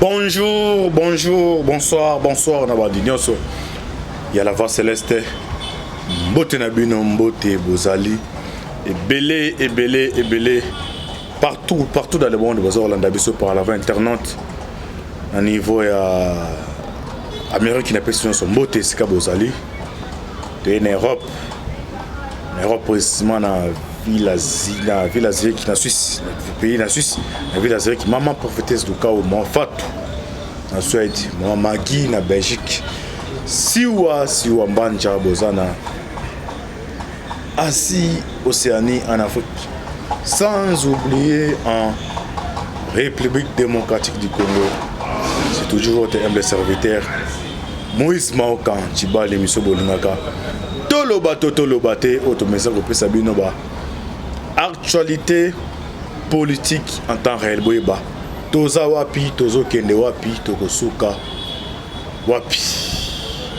Bonjour, bonjour, bonsoir, bonsoir, Nabadinyoso. Il y a la voix céleste. Mbote Nabino, Mbote, Bozali. Et belé. Partout dans le monde, Bozor, Landabiso par la voie internet. À niveau Amérique qui n'a pas son Mbote, c'est Bozali. Et en Europe. En Europe, précisément, dans la ville Asie qui est en Suisse, le pays en Suisse, la ville Asie qui maman prophétesse du cas où mon fatou en Suède, mon Magui en Belgique, Siwa Mbanja Bozana, Asie, Océanie en Afrique, sans oublier en République démocratique du Congo. C'est toujours votre humble serviteur Moïse Maokan, Chiba Lemiso Bolunaka. Tolobate, automesa repris Sabinoba. Actualité politique en temps réel. Boyeba. Toza wapi, tozo kende wapi, tokosuka wapi.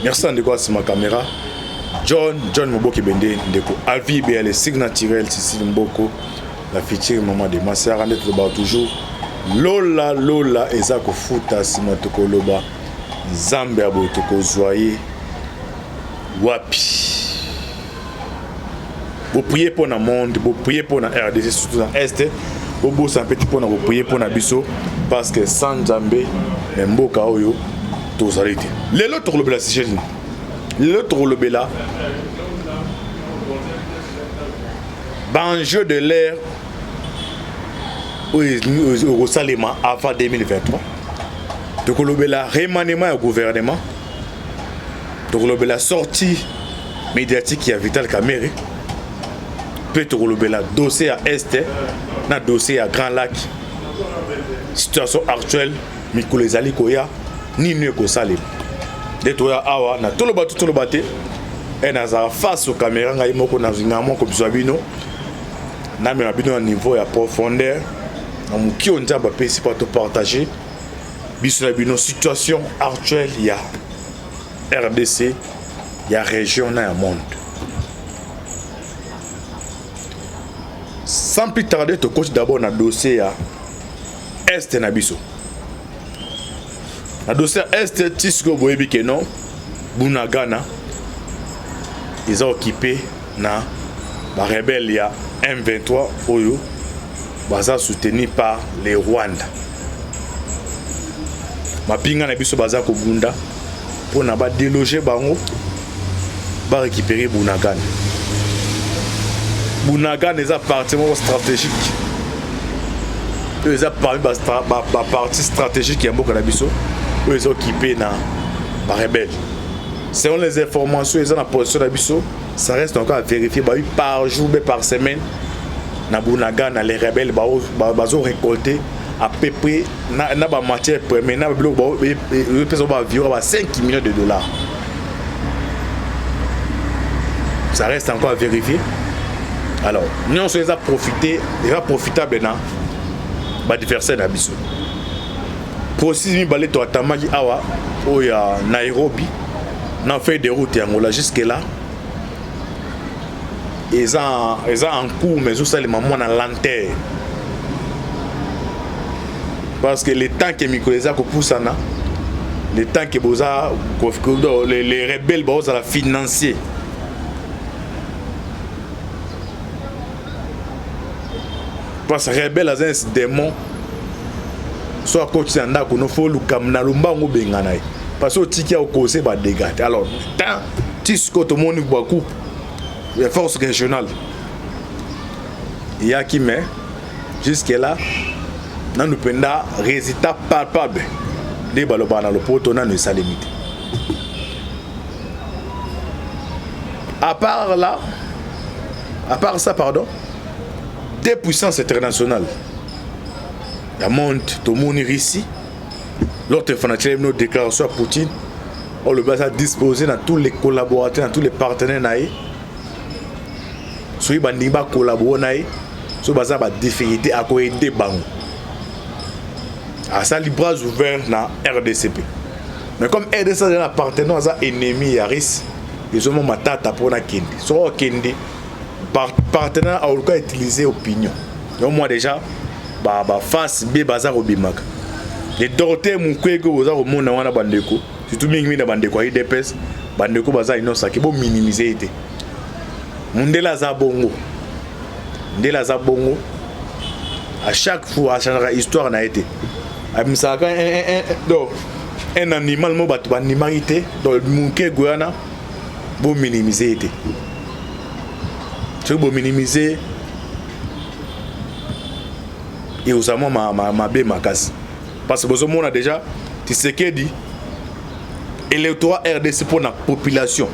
Merci à quoi c'est ma caméra. John Moboki Bende, Ndeko Alvi BL, signe naturel, Sissi Mboko, la feature maman de ma sœur, toujours. Lola, Ezako Futa, Simatoko Loba, Zambia Botoko Zoye, wapi. Vous priez pour le monde, vous priez pour la RDC, surtout dans l'Est. Vous bossez un petit peu, vous priez pour la Bisso, parce que sans Djambé, Mboka Oyo, tous arrêtés. Les autres le bela, c'est les autres le bela. Banjeu de l'air au Salema avant 2023. Donc le bela remaniement au gouvernement. Donc le bela sortie médiatique qui a Vital Kamere. Peut-être le dossier à Est, na dossier à Grand Lac. Situation actuelle, Mikolo Zali Koya, ni Neko Salim. De Toya Awa, na tout le bateau, et na face aux caméras, na imoko na zingamon comme Zabino, na menabino à niveau à profondeur, na muki on t'a bappé si pas te partager. Bisonabino situation actuelle, il y a RDC, il y a région, il y a monde. Sans plus tarder, tu coach d'abord dans le dossier à Est Nabiso. Dans le dossier à Est, Tisco Boebi Kenon, Bunagana, ils ont occupé na la rébellion M23 Oyo, baza soutenu par les Rwanda. Ma pinga Nabiso baza ko Bunda pour na ba déloger bango, ba récupérer Bunagana. Bunagana est un parti stratégique. Ils ont parlé de parti stratégique qui est un peu canabiso. Ils ont occupé dans la rebelle. Selon les informations, ils ont la position d'Abisso. Ça reste encore à vérifier. Par jour, par semaine, dans Bunagana, les rebelles ont récolté à peu près dans la matière première. Ils ont environ 5 millions de dollars. Ça reste encore à vérifier. Alors, nous avons profité, il va profitable dans l'adversaire d'Abisso. Pour 6 000 balais, tu as Tamagi Awa, ou à Nairobi, on a fait des routes à Angola jusque-là. Ils ont en cours, mais aussi les mamans dans l'antenne. Parce que les temps que Mikoleza pousse, les temps que les rebelles sont financiers. Parce que rebelle a un démon soit coach anda ko no folu kam na lumba ngo bengana parce que tiki au cause ba dégâts. Alors tant tisco to moni beaucoup les forces régionales il y a qui met jusque là na nous penda résultat palpable des baloba na le poto na no salimité. À part ça pardon, des puissances internationales. La monde, tout le monde est ici. L'autre fanatique, nos déclarations à Poutine, on le base à disposer dans tous les collaborateurs, dans tous les partenaires. Si vous avez collaboré, si vous avez des difficultés à quoi aider, à ça, les bras ouverts dans RDCP. Mais comme RDC est un partenaire, ennemi, ils ont ma tata pour la Kendi. Soit Kendi. Partenaire a utilisé opinion. Donc moi déjà, face B bazar au bimak. les Dorothée Mukwege oza ko mona wana bandeko surtout mingi na bandeko ay DPS bandeko baza inosa ki bo minimiser été Mundela za bongo Ndela za bongo à chaque fois à chaque histoire na été abimsaka un animal mo batu animalité donc Mukwege wana bo minimiser été tu bo minimiser et osama ma be makasi parce que on a déjà tu sais que dit électorat RDC pour la population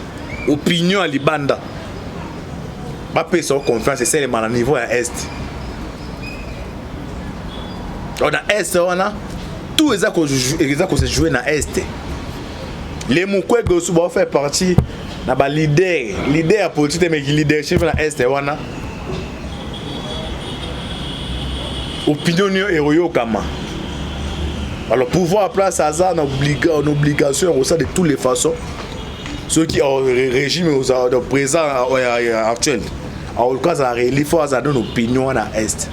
opinion à libanda pas personne confiance c'est le à niveau à est on a est on a tout ça que se jouer na est les Mukwege aussi va faire partie na ba leader politique mais leadership na est wana opinion héroïque kama. Alors pouvoir place à ça en obligation au sein de toutes les façons ceux qui ont le régime au présent actuel en tout cas il faut avoir une opinion à est.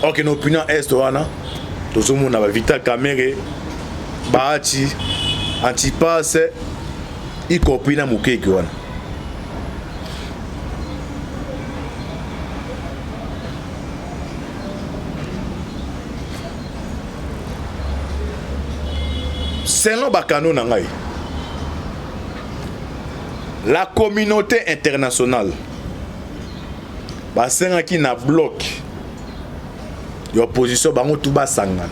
Ok, une opinion est wana tout le monde a Vital Kamerhe Bahati Antipas y compris na Mukwege wana. Selon Bakano Nangai, la communauté internationale, basenga qui na bloc, l'opposition bango tout bas sangana.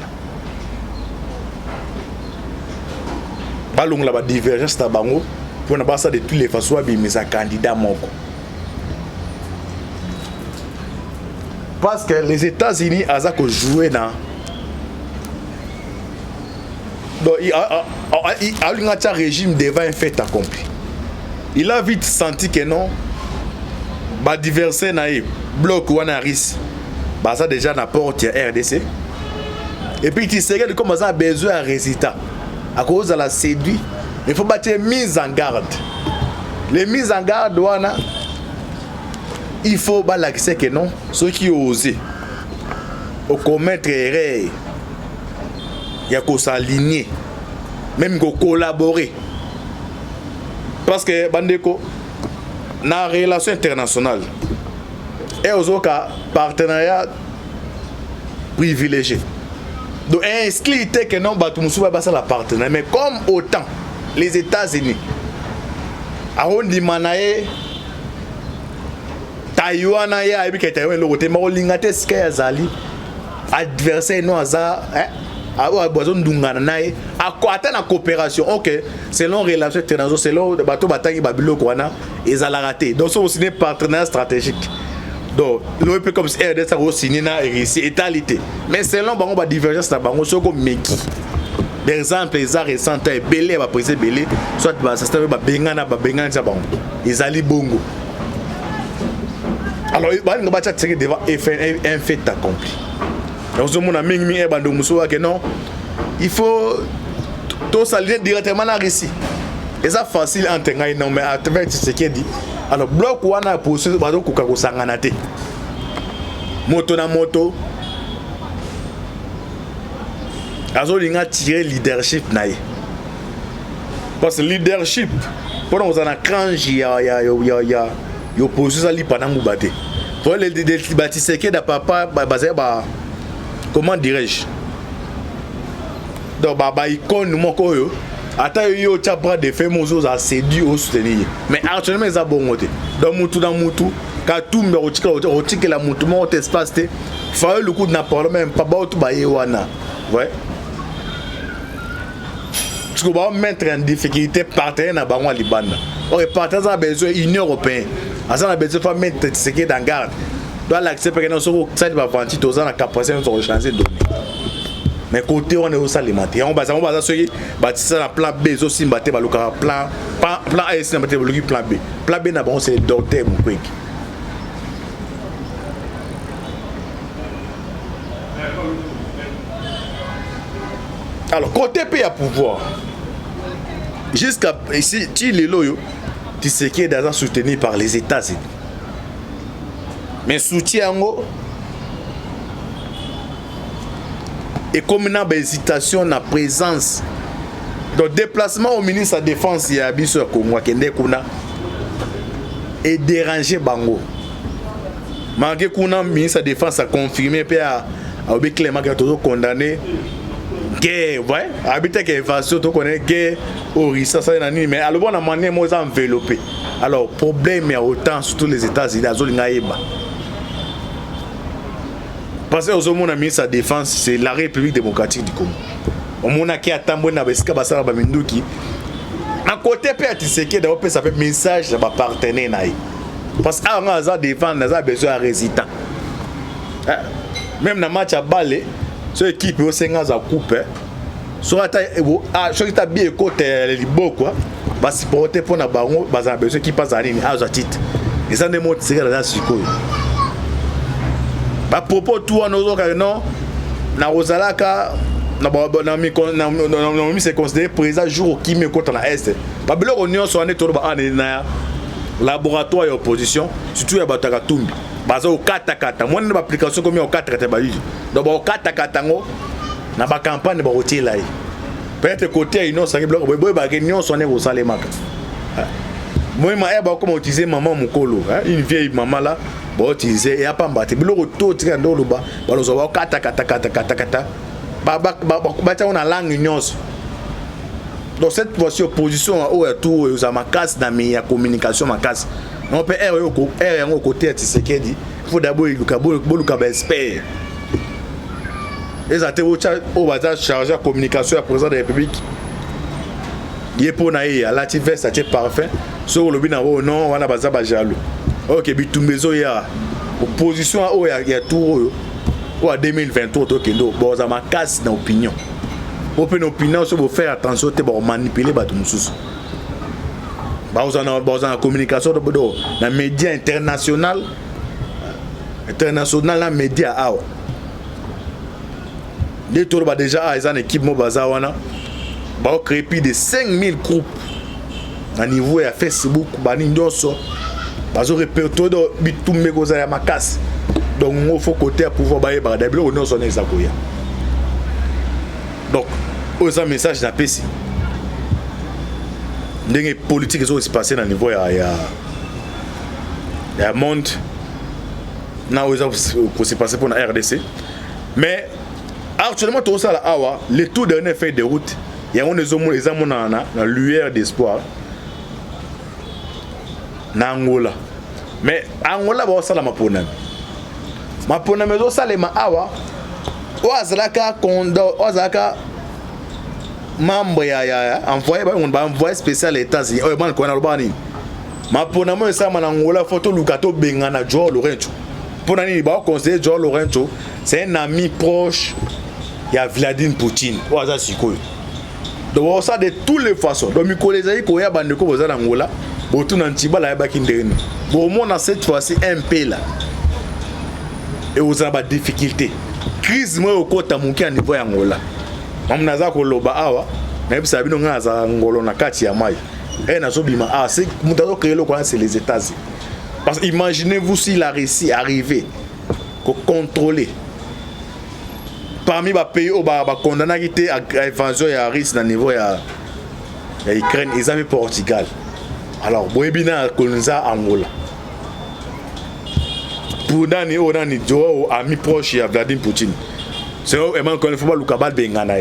Balong la divergence ta bango pour na basa de toutes les façons mais un candidat moko. Parce que les États-Unis azako jouer dans donc il a un régime devant un fait accompli. Il a vite senti que non, bah diverser naïf bloc ou anaris, bah ça déjà n'apporte RDC. Et puis tu sais comment ça a besoin de résultat. À cause de la séduit, il faut battre mise en garde. Les mises en garde wana, il faut bah l'accès que non, ceux qui osent au commettre erreur. Il y a qu'à s'aligner, même qu'à collaborer. Parce que, bandeko, dans la relation internationale, et aux autres partenariat privilégié. Donc, inscrit que non, Batumoussou va passer la partenariat. Mais comme autant, les États-Unis, Arondi Manae, Taïwan, et puis Taïwan, l'autre, mais on l'ingate ce qu'il y a Zali, adversaire, non, ça, hein? A besoin d'ungana nae a quoi na coopération ok selon relation internationale selon bateau batangi babilo kwana ezala raté donc c'est aussi un partenariat stratégique donc l'OP comme RDC ça signé na ici étalité mais selon bango ba divergence na bango soko meki par exemple les arts récents belé ba président belé soit ba ça ba bengana ça bango ezali bongo alors ba nga tcha tseke devant un fait accompli. Donc, non, il faut tout s'aligner directement dans la Russie. Et ça facile en tenant non mais à travers ce qui est dit. Alors bloc ou on a poursuivi bateau kukago sanganate. Moto na moto. Azo linga tirer leadership naïe. Parce que leadership pendant on a crange yo poursuivi ça li pendant mubate. Pour les bâtisseurs qui da papa basé ba comment dirais-je donc baba icône moko yo ata yo tia bras de fait mozo za séduit au soutenir mais actuellement ils a bon côté donc mutu dans mutu ka tumbe otika la mutu mo espace te fa le coup na parole même pas ba tout ba yewana ouais tu vas mettre en difficulté partenaire na bango libanda ok partenaire a besoin union européenne asa a besoin de mettre ce qui est en garde doit l'accepter que nous sommes ça va vendre tout ça la capacité de changer données mais côté on est au alimentaire on va ça bâtir ça plan B aussi battre ba loka plan A c'est battre plan B na bon c'est docteur Mukwege. Alors côté pays à pouvoir jusqu'à ici tu les loyo tu sais qui est déjà soutenu par les États-Unis. Mais soutien et comme une hésitation na présence donc déplacement au ministre de la défense ya biso Congo kende kuna et déranger bango malgré kuna ministre de la défense a confirmé puis a obé clairement que tout condamné guerre ouais habité que invasion to connaît guerre au rissa ça nani mais alors bon na manière moi enveloppé alors problème ya autant surtout les États-Unis azolinga yeba parce que au monde ministre de la défense c'est la République démocratique du Congo au monde qui attend na besika basala ba minduki à côté peut être c'est que d'ailleurs ça fait message ba partenaire naï parce que on a défendre on a besoin de résident même dans match à balle ce équipe au 5 ans à coupe soit ta bien côté les beau quoi ba supporter pour na bango ba besoin qui passe à ligne à titre et ça ne montre c'est là sikoyo ba propos tout en autres non na Rosalaka na mi c'est considéré président jour qui me contre la est ba belo union so ane to ba na laboratoire et opposition surtout ya bataka tumbi bazo kata kata moi na application comme au 4 te ba donc ba kata kata ngo na ba campagne ba rotila yi peut-être côté union ça bloc boy ba union so ane au salemaka moi ma ba comment utiliser maman mukolo une vieille maman là ba utiliser et a pas mbaté biloko to tika ndolo ba balozo ba kata kata kata kata kata ba ta na langue union. Donc cette fois-ci opposition au tout aux makas dans la communication makas on peut R au côté Tshisekedi il faut d'abord le espère les atterrochages au bazar chargé la communication à président de la République il est pour naïe à l'activité c'est parfait sur le bina non on a bazar bajalo OK bitumbezo ya opposition au ya tout au 2023 to kendo boza makas na opinion open opinion sur vous faire attention te ba manipuler ba tumususu ba uzana communication do na média international na média awa de tour ba déjà ils ont équipe mo bazawana ba créer plus de 5000 groupes à niveau ya Facebook ba ndonso bazo répertoire do bitumbe ko za makas donc il faut côté à pouvoir ba ba d'abord on son exacoya donc aux un message na pesi ndenge politique zo se passer na niveau ya monde na aux pour se passer pour la RDC mais actuellement tout ça là awa les tout dernier fait de route il y a on les amona na lueur d'espoir na Angola mais Angola ba ça la mapona mezo salema awa wazalaka kondo wazalaka membre ya envoyé ba envoyé spécial les États-Unis oh ban ko na lobani mapona mo ça na Angola photo lukato bengana Joao Lourenço pona nini ba conseiller Joao Lourenço c'est un ami proche ya Vladimir Poutine waza sikoyo donc ça de toutes les façons donc mikolezai ko ya bande ko boza na Angola botu na ntibala ya bakindeni bon mon a cette fois-ci un peu là et vous avez des difficultés crise moi au côté monki à niveau ya Angola mamnaza ko loba awa na bisa bino ngaza ngolo na kati ya mai et na zobima c'est mutazo créer le quoi c'est les États-Unis parce que imaginez-vous s'il a réussi à arriver ko contrôler parmi les pays où ba condamné qui à invasion ya risque na niveau ya Ukraine ils avaient Portugal alors boebina kolonza Angola pour Dani ou Dani Joao ami proche à Vladimir Poutine c'est vraiment qu'on ne faut pas le cabal bengana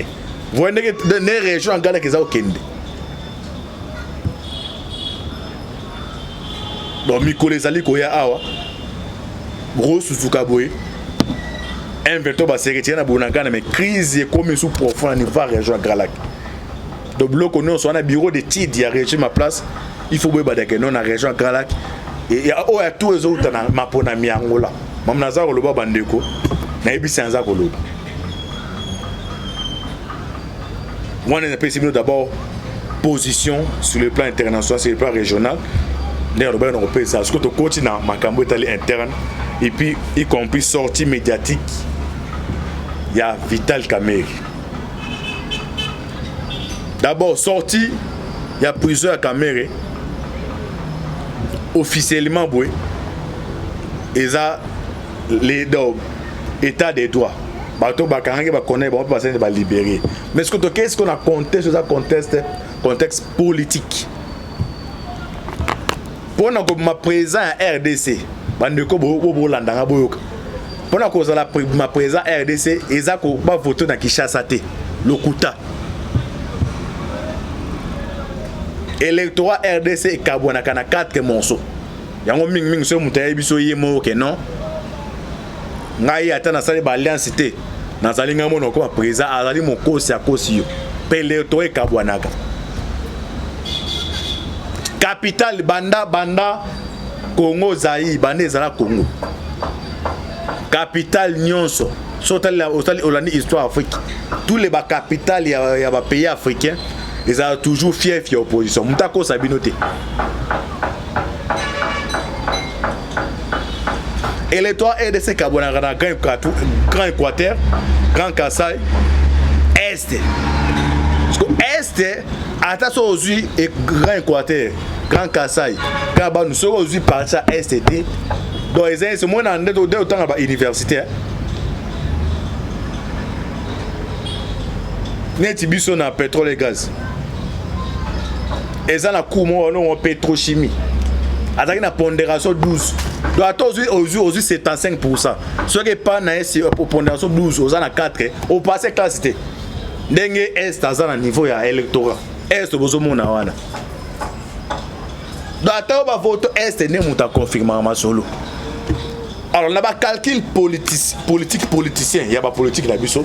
vous voyez que dans les régions en Gala qui sont au Kende donc Mikole Zali koya awa gros Suzuka boy un veto ba se retient na Bunagana mais crise est comme sous profond niveau région Galak donc bloc on a un bureau de TID il y a régime à place il faut boire que non na région Galak et oh ya tous les autres na mapona mi Angola mamnaza ko loba bandeko na ebisi anza ko loba moi on a pris d'abord position sur le plan international sur le plan régional d'ailleurs le on peut ça parce que to continent makambo etali interne et puis y compris sortie médiatique il y a Vital Kamerhe d'abord sortie il y a plusieurs Kamerhe officiellement boy et ça les état des droits bato bakangaki bakone ba passer ba libérer. Mais qu'est-ce qu'on a contexte ça contexte politique. Pour na ko ma présent à RDC, bandeko bo landanga boyoka. Pour na ko za la ma présent RDC, ezako ba voto na Kinshasa te, lokuta. Électorat RDC kabwana kana 4 morceaux. Yango ming so mutaye biso yemo ke non. Ngai ata na sali ba alliance te. Na sali ngamo no ko président azali mokosi akosi yo. Électorat kabwanaka. Capitale banda Congo Zaïre banda ezala Congo. Capitale nyonso. Sotali olani histoire Afrique. Tous les capitales ya ba pays africains. Ils ont toujours fier opposition. Moutako Sabinote. Et l'étoile RDC Kabonagana, Grand Équateur, Grand Kassai, Est. Est, attention aux yeux et Grand Équateur, Grand Kassai, car nous sommes aux yeux par ça Est. Donc, c'est moins autant à l'université. Netibiso na pétrole et gaz. Et ça, la cour, on pétrochimie. Avec une pondération 12. Donc, aujourd'hui, c'est 75%. Ce qui n'est pas pour pondération 12, aux 4, au passé, classe, c'était. Dengue est à niveau électoral. Est au besoin de wana. Donc, on va voter est et nous avons confirmé ma solo. Alors, on a un calcul politicien. Il y a pas politique là-bas.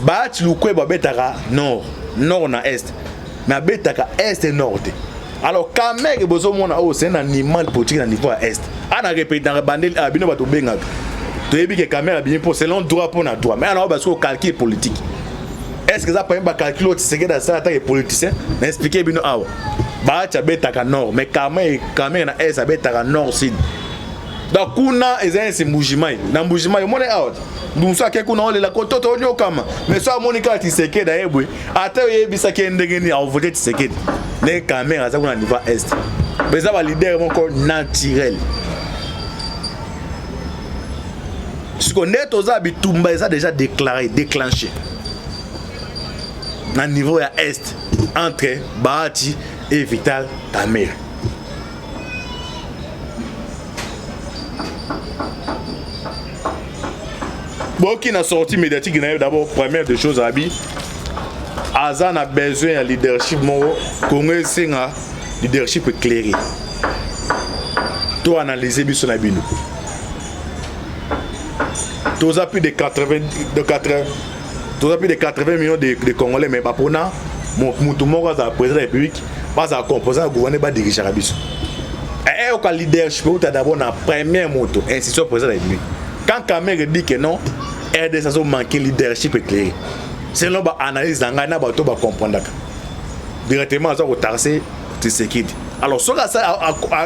Bah, tu le betara nord na est. Mais betaka est et nord. Alors quand même besoin mon c'est un animal politique à niveau est. On a répété dans la bande à bino bato benga. Tu es bien que caméra bien pour selon droit pour na droit. Mais alors parce que calcul politique. Est-ce que ça peut pas calculer c'est que dans ça attaque politicien m'expliquer bino awa. Bah tu betaka nord mais caméra na est betaka nord sud. Donc kuna ezansi mbujimai na mbujimai mone out ndumsa ke kuna ole la kototo onyo kama mais ça monika Tshisekedi ayebwe ata yebisa ke ndengeni a voter Tshisekedi les caméras ça kuna niveau est mais ça va leader mon corps naturel ce qu'on est aux habitumba ça déjà déclenché na niveau ya est entre Bahati et Vital Kamerhe. Bon, qui n'a sorti médiatique, d'abord, première des choses, Azan a besoin d'un leadership, Congolais, c'est un leadership éclairé. Toi, analyser son abino. Tu as plus de 80 millions de Congolais, mais pour nous, mon président de la République, pas à composer, à gouverner, pas diriger la biso. Et au leadership, tu as d'abord la première moto, institution président de la République. Quand Kamerhe dit que non, RDC a manqué leadership éclairé. C'est là l'analyse d'Angana, il va comprendre. Directement, ça va tarser Tshisekedi. Alors, ce que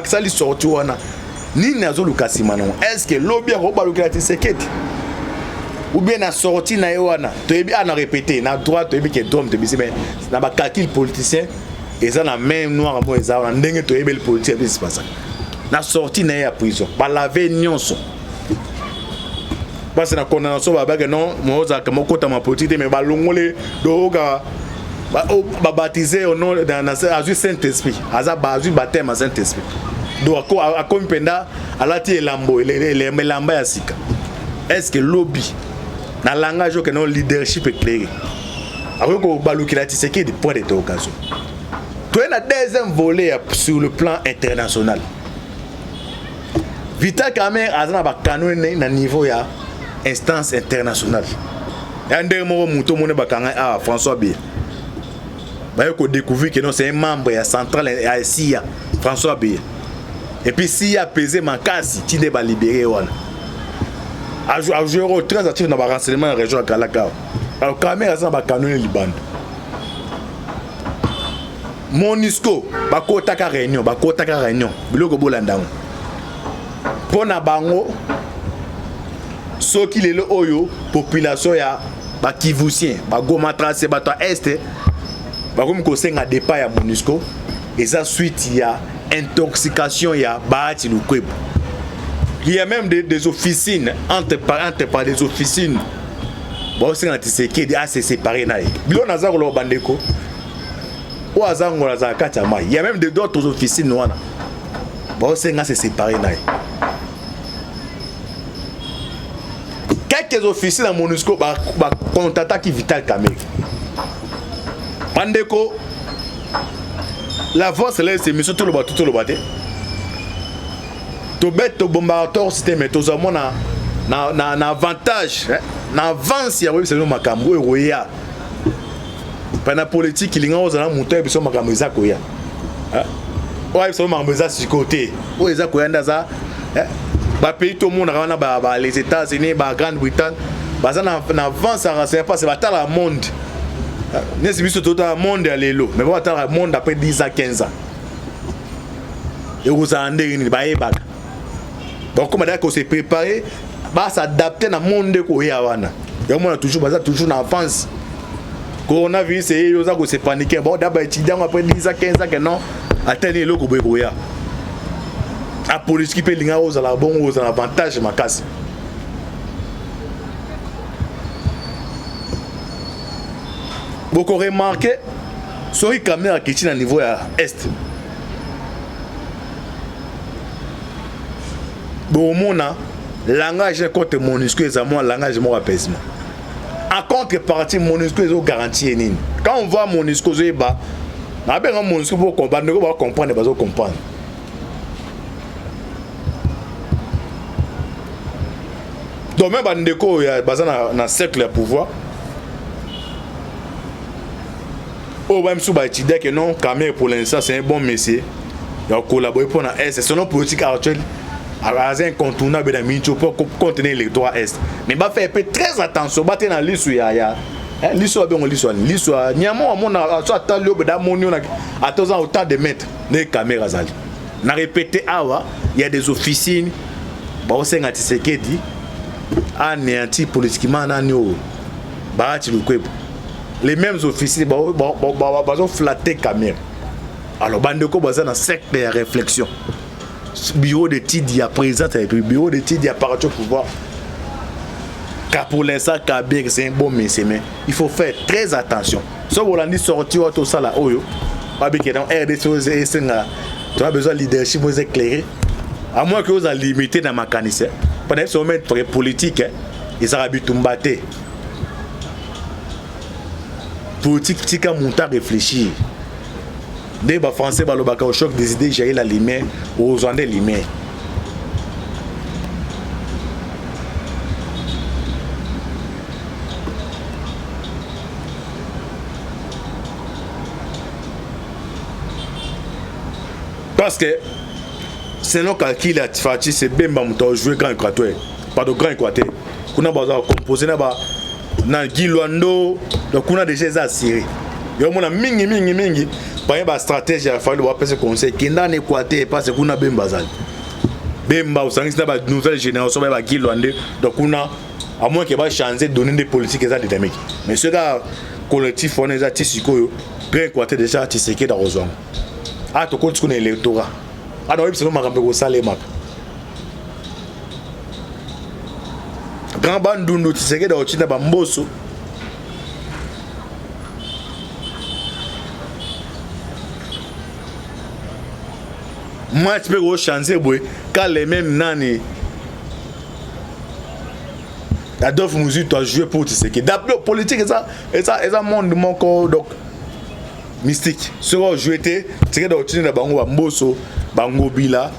ça lui sorti, ni Nazo Lukasimano, est-ce que l'objet va Tshisekedi? Ou bien la sortie na yoana, tu es bien à répéter, na droit, tu es bien que drôme, tu es bien, mais na ba calcul politicien, et ça la même noire, moi, et ça, on a dingue, tu es bien le politicien, c'est pas ça. La sortie na ya prison, par la vénion. Parce que la condamnation va bien non moi ça comme côté ma politique mais balongole doga baptisé au nom d'un Saint-Esprit aza bazu baptême à Saint-Esprit donc à comme penda alati elambo les melamba ya sika est-ce que lobby na langage que non leadership éclairé après ko balukila Tshisekedi point d'interrogation tu es la deuxième volet sur le plan international Vital Kamerhe azana ba kanone na niveau ya instance internationale. Et un dernier mot, François Biya. Il faut découvrir que c'est un membre de la centrale à SIA, François Biya. Et puis s'il a pesé ma casse, il est libéré. Je suis très actif dans le renseignement de la région de Kalaka. Alors, quand même, il y a un canon Liban. Monisco, il y a une réunion. Pour na bango, ce qui est le oyo population ya ba Kivusien, ba Goma tracé ba to est, ba comme ko senga départ ya MONUSCO et ça suite il y a intoxication ya Bahati Lukwebo. Il y a même des officines entre des officines bon c'est Tshisekedi a se séparé naï bilo naza ko lo bandeko o azango la za kati ya mai il y a même d'autres officines wana bon c'est nga se séparé naï quelques officiers dans MONUSCO ba contacta qui Vital Kamerhe bandeko la force là c'est monsieur tout le bateau to bête to bombardateur système to za mona na avantage na avance ya oui c'est no makambo eroya pendant politique il y a ozana muto e biso makambo za koya ouais c'est makambo za sur côté o eza koya ndaza ba pays tout le monde wana ba les États-Unis ba Grande-Bretagne baza na avance à c'est pas c'est ba la monde n'est biso tout le monde à l'élo mais ba ta monde après 10 à 15 ans et vous andé ni ba ebaka donc comme d'ailleurs qu'on s'est préparé bah s'adapter dans le monde ko ya wana et on a toujours en avance coronavirus et yo za ko se paniquer bon d'abord étudiant après 10 à 15 ans que non atteindre le ko ya la police qui peut linga aux la bon aux avantage ma casse beaucoup remarqué sur les caméras qui sont à niveau à est bon mona langage contre MONUSCO est un langage moins apaisement en contrepartie MONUSCO est garantie nini quand on voit MONUSCO zo ba na ben MONUSCO pour comprendre ko comprendre ba zo comprendre donc même bandeko ya bazana na cercle de pouvoir au même sous ba étudier que non Kamerhe pour l'instant c'est un bon monsieur il a collaboré pour la S selon politique actuelle un incontournable dans Mincho pour contenir l'électorat est mais va faire très attention battre dans l'issue ya l'issue bien l'issue niamo mon soit talio da monio na atozan autant de mètres les caméras zali na répéter awa il y a des officines ba osenga Tshisekedi anéanti politiquement nanio ba ti lukwebo les mêmes officiers ba flatter Kamerhe alors bandeko baza na secte de réflexion bureau d'études il y a présent bureau d'études il y a parti au pouvoir car pour l'instant Kamerhe c'est un bon monsieur mais il faut faire très attention si vous voulez sortir tout ça là oyo parce que dans RDC tu as besoin de leadership vous éclairer à moins que vous avez limité dans ma canisse pendant ce moment très politique ils sont habitués à battre politique tika monta réfléchir des Français balobaka au choc des idées gérer la lumière aux gens des lumières parce que c'est nos calculs à Tifati c'est Bemba Mouta jouer grand équateur pas de grand équateur qu'on a besoin de composer na Gilwando donc on a déjà assuré yo mona mingi par exemple stratégie il faut voir penser conseil qui dans équateur parce qu'on a Bemba zal Bemba osangisi na ba nouvelle génération ba Gilwando donc on a à moins que va changer donner des politiques et dynamiques mais ce gars collectif on est à Tisiko grand équateur déjà Tshisekedi dans Rozong ah to ko tsuna électorat ah non c'est makambe ko salema grand bandundu Tshisekedi dans China ba mboso moi tu peux changer quand les mêmes nani Adolphe Mouzi doit jouer pour Tshisekedi d'après politique et ça monde mon corps donc mystique sur jouer Tshisekedi dans China bango ba mboso bango bila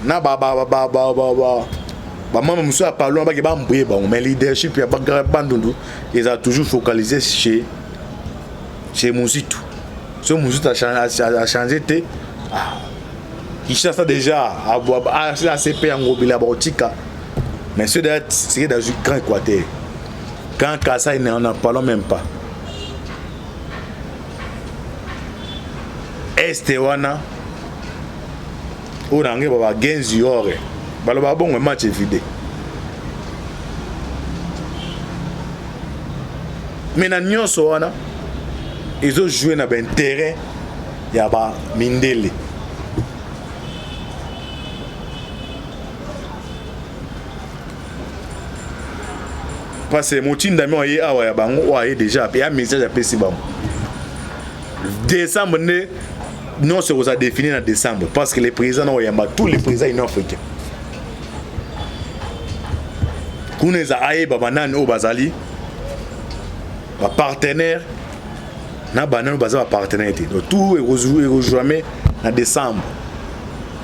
na ba maman muso a parlé ba ke ba mbouye ba mais leadership ya ba bandundu ils ont toujours focalisé chez Mouzito ce Mouzito a changé té il cherche déjà à CP en Gobila Botika mais ceux d'être c'est dans un grand équateur quand Kassa il n'en parlons même pas Estewana on a ngé baba genzi ore baloba bon match vidé mais na nyonso wana ils ont joué na ben terrain ya ba Mindele parce que motinda mi oye awa ya bango oye déjà et un message à pesi bango décembre non c'est ça défini en décembre parce que les présidents oyamba tous les présidents africains kuneza aye babanani o bazali ba partenaire na banano baza ba partenaire donc tout est rejoint en décembre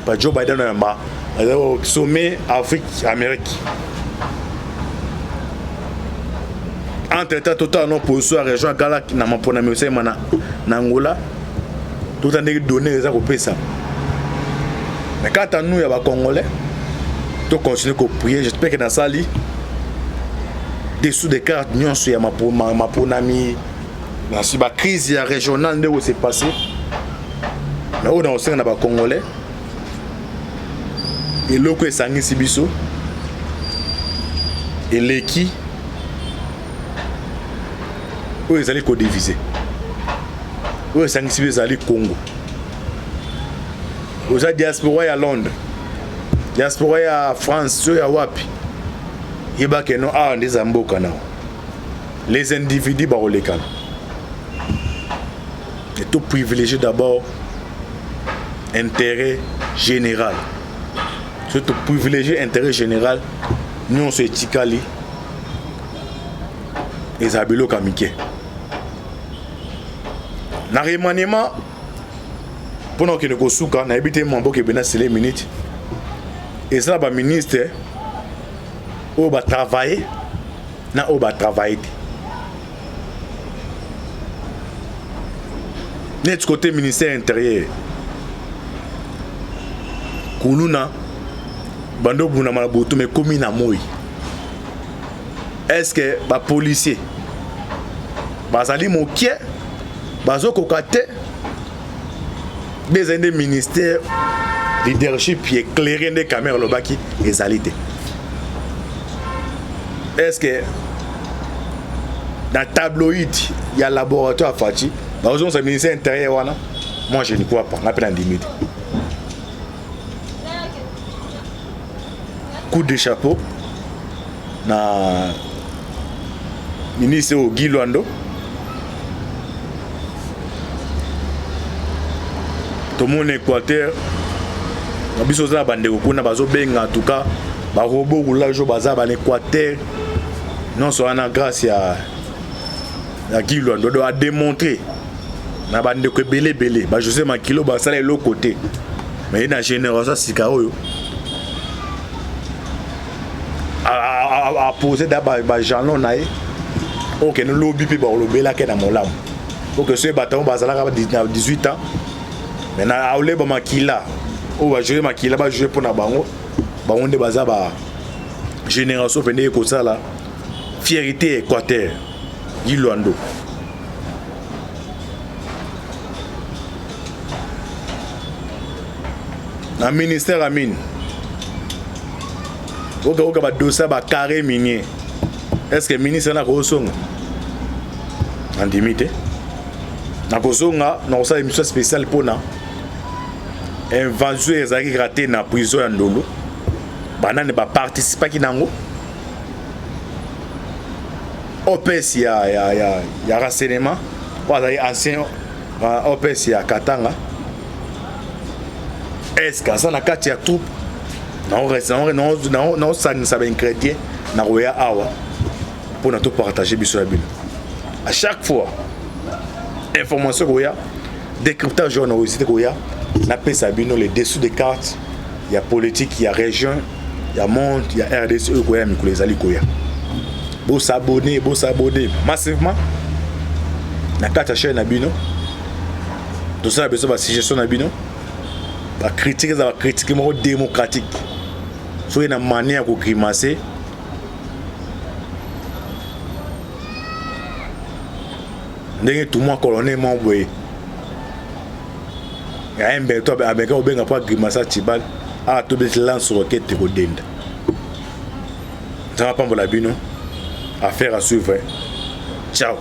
par Joe Biden oyamba au sommet Afrique Amérique. Entre-temps, tout en opposition à la région Galak, na mapona monsieur mana Angola, tout en donné les Européens ça. Mais quand nous y a Congolais, tout continue à prier. J'espère que dans ça li dessous des cartes nous sur mapona mi dans la crise régionale de où c'est passé. Mais où dans le sein na ba Congolais et loko esangi sibiso et leki où ils allaient codiviser où ils sang sibiso allaient Congo aux diaspora à Londres diaspora à France ya wapi yeba que non ah des amboka na les individus ba olekana et tout privilégier d'abord intérêt général surtout privilégier intérêt général nous on se tikali les abelo kamike na remaniement pendant que nous souka na habité mambo ke bena c'est les minutes et ça ba ministre au ba travailler na au ba travailler net côté ministère intérieur kuluna bando buna malabutu mais comme na moi est-ce que ba policier bazali mokie bazo kokate des ministères leadership qui éclairé des caméras le baki ezalité est-ce que dans tabloïd il y a laboratoire Fati bazo c'est ministère intérieur wana moi je ne crois pas on appelle en limite coup de chapeau na ministre Guy Luando tout le monde Équateur na biso za bande ko na bazo benga en tout cas ba robot roulage baza ba Équateur non so ana grâce ya Guy Luando doit démontrer na bande ko belé ba José Makilo ba sala l'autre côté mais na génération sikaoyo a poser d'abord ba jalon nae OK nous lobby pe ba lobela ke na molam pour que ce bâton bazala 18 ans maintenant a ole ba makila o ba jouer makila ba jouer pour na bango ba onde baza ba génération venir ko ça là fierté Équateur Yilwando na ministère Amine oka ba dossier ba carré minier est-ce que ministre na ko songa en limite na ko songa na ko sa émission spéciale pour na invention ezaki raté na prison ya Ndolo banane ba participer ki nango OPS ya renseignement pour les anciens OPS ya Katanga est-ce que ça na kati ya troupe non ça va ingrédient na roya awa pour nous partager biso ya bino à chaque fois information roya décryptage journalistique roya na pesa bino les dessous des cartes il y a politique il y a région il y a monde il y a RDC roya mikolo ezali koya bo s'abonner massivement na kata chaîne na bino tout ça besoin ba suggestion na bino ba critiquer za ba critiquer mo démocratique soyez na manière ko grimacer ndenge tout moi colonel Mamboye ya mbe to abeka obenga pa grimacer tibal a to be lance roquette ko denda ça va pas pour la bino affaire à suivre ciao.